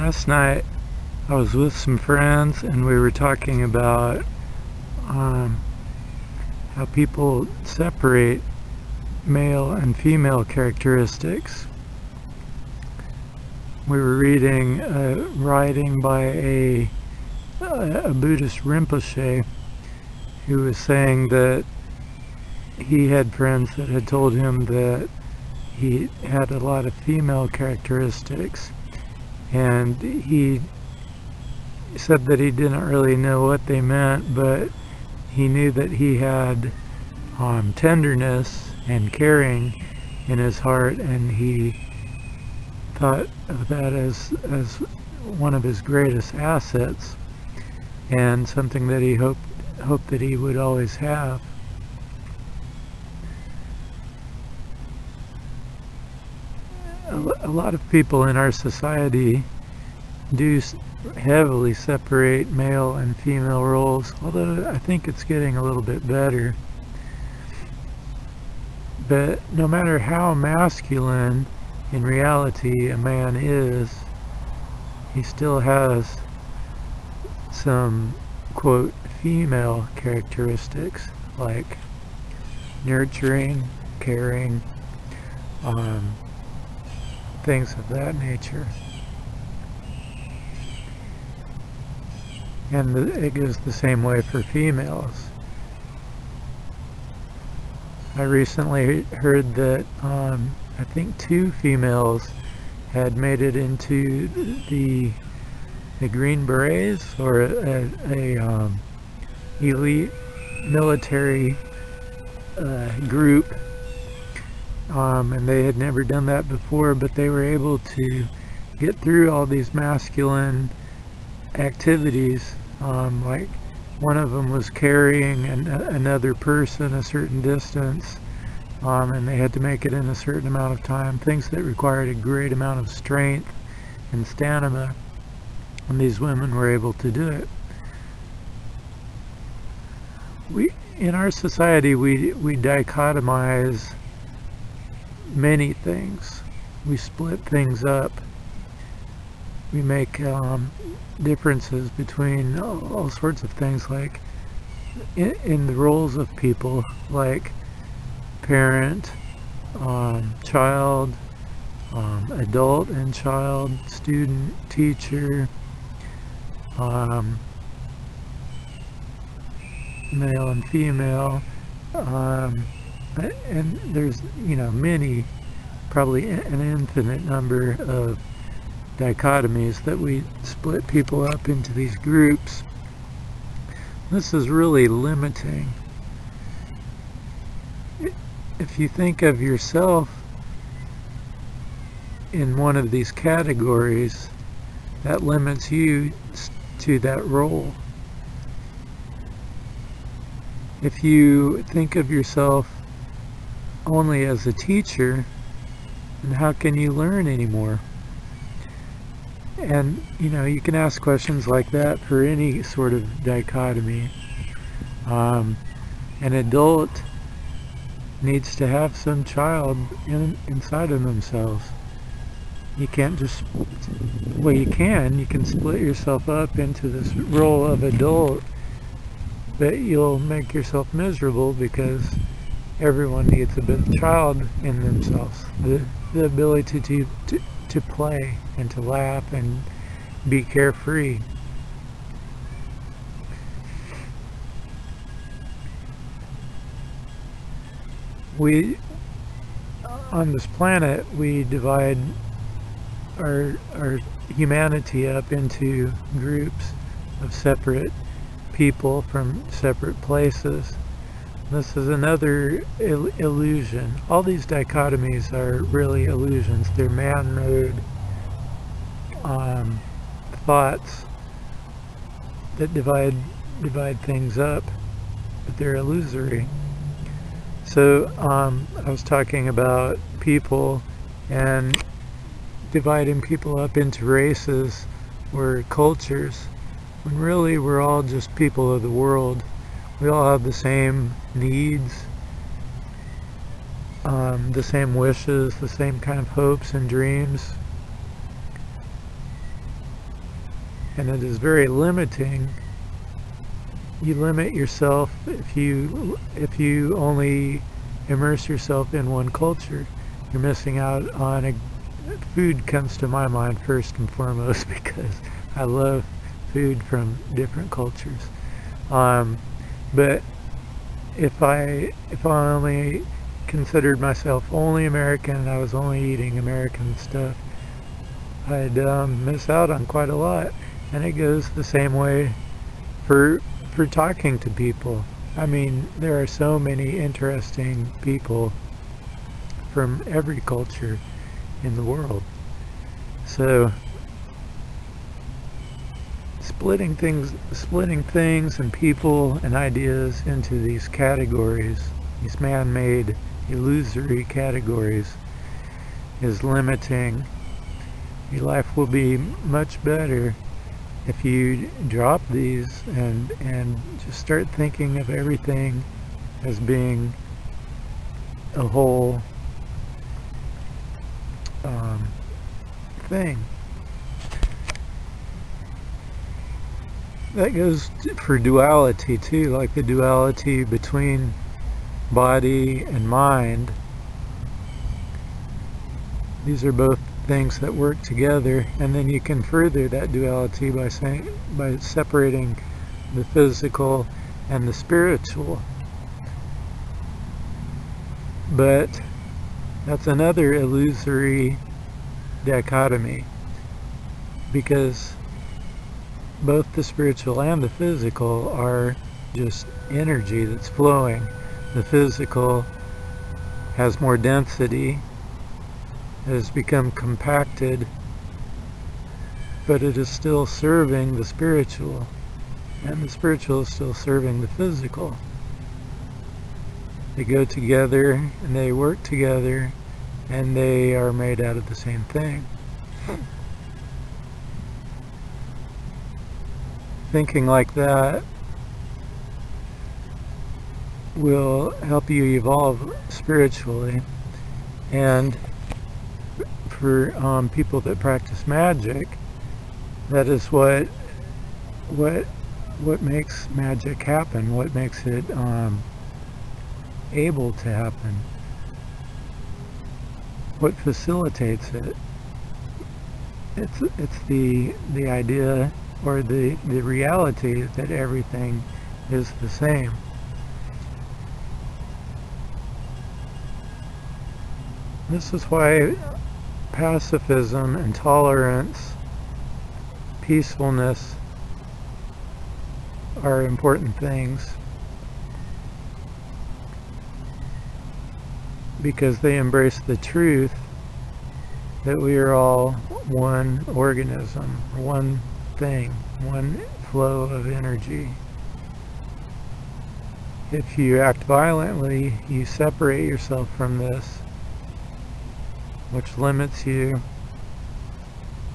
Last night I was with some friends and we were talking about how people separate male and female characteristics. We were reading a writing by a Buddhist Rinpoche who was saying that he had friends that had told him that he had a lot of female characteristics, and he said that he didn't really know what they meant, but he knew that he had tenderness and caring in his heart, and he thought of that as one of his greatest assets and something that he hoped that he would always have. A lot of people in our society do heavily separate male and female roles, although I think it's getting a little bit better. But no matter how masculine in reality a man is, he still has some, quote, female characteristics like nurturing, caring, things of that nature. And it goes the same way for females. I recently heard that I think 2 females had made it into the Green Berets, or a elite military group, and they had never done that before, but they were able to get through all these masculine activities. Like one of them was carrying another person a certain distance, and they had to make it in a certain amount of time, things that required a great amount of strength and stamina, and these women were able to do it. In our society, we dichotomize many things. We split things up. We make differences between all sorts of things, like in the roles of people, like parent, child, adult and child, student, teacher, male and female, and there's many, probably an infinite number of dichotomies that we split people up into these groups. This is really limiting. If you think of yourself in one of these categories, that limits you to that role. If you think of yourself only as a teacher, then how can you learn anymore? And you can ask questions like that for any sort of dichotomy. An adult needs to have some child inside of themselves. You can't just, well, you can split yourself up into this role of adult, but you'll make yourself miserable because everyone needs a bit of child in themselves. The ability to play and to laugh and be carefree. We, on this planet, we divide our humanity up into groups of separate people from separate places. This is another illusion. All these dichotomies are really illusions. They're man-made thoughts that divide things up, but they're illusory. So I was talking about people and dividing people up into races or cultures, when really we're all just people of the world. We all have the same needs, the same wishes, the same kind of hopes and dreams. and it is very limiting. You limit yourself if you only immerse yourself in one culture. You're missing out on food comes to my mind first and foremost because I love food from different cultures. But if I only considered myself only American and I was only eating American stuff, I'd miss out on quite a lot. And it goes the same way for talking to people. I mean, there are so many interesting people from every culture in the world. So splitting things and people and ideas into these categories, these man-made illusory categories, is limiting. Your life will be much better if you drop these and just start thinking of everything as being a whole thing. That goes for duality too, like the duality between body and mind. These are both things that work together, and then you can further that duality by separating the physical and the spiritual. But that's another illusory dichotomy, because both the spiritual and the physical are just energy that's flowing. The physical has more density, has become compacted, but it is still serving the spiritual, and the spiritual is still serving the physical. They go together and they work together, and they are made out of the same thing. Thinking like that will help you evolve spiritually. And for people that practice magic, that is what makes magic happen, what makes it able to happen, what facilitates it. It's the idea or the reality that everything is the same. This is why pacifism and tolerance, peacefulness are important things, because they embrace the truth that we are all one organism, one thing, one flow of energy. If you act violently, you separate yourself from this, which limits you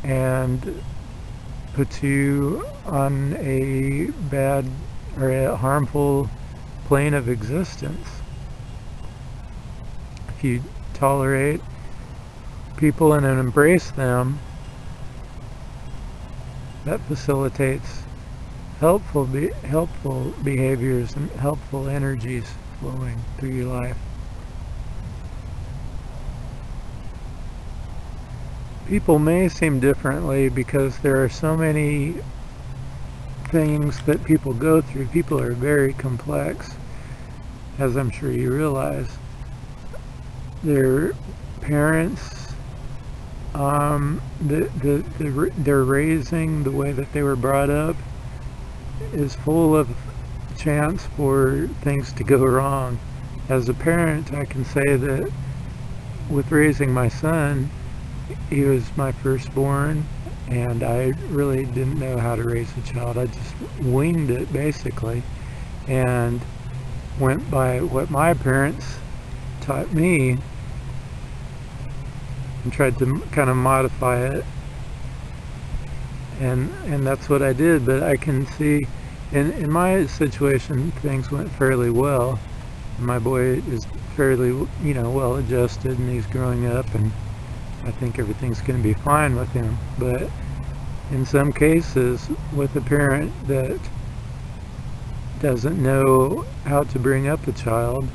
and puts you on a bad or a harmful plane of existence. If you tolerate people and embrace them, that facilitates helpful behaviors and helpful energies flowing through your life. People may seem differently because there are so many things that people go through. People are very complex, as I'm sure you realize. Their parents, their raising, the way that they were brought up, is full of chance for things to go wrong. As a parent, I can say that with raising my son, he was my firstborn, and I really didn't know how to raise a child. I just winged it, basically, and went by what my parents taught me and tried to kind of modify it, and that's what I did. But I can see in my situation things went fairly well. My boy is fairly, well adjusted, and he's growing up, and I think everything's going to be fine with him. But in some cases, with a parent that doesn't know how to bring up a child,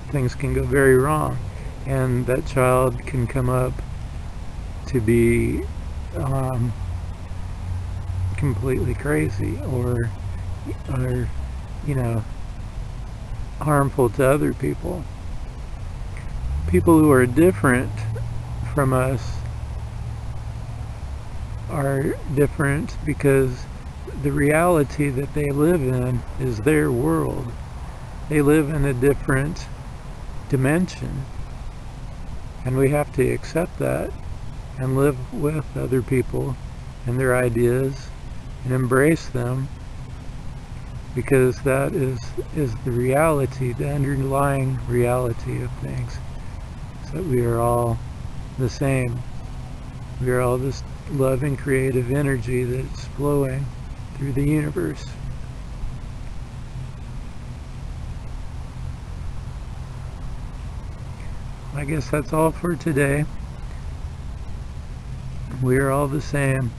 things can go very wrong, and that child can come up to be completely crazy or you know, harmful to other people. People who are different from us are different because the reality that they live in is their world. They live in a different dimension, and we have to accept that and live with other people and their ideas and embrace them, because that is the reality, the underlying reality of things, is that we are all the same. We are all this loving creative energy that's flowing through the universe. I guess that's all for today. We are all the same.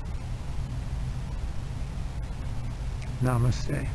Namaste.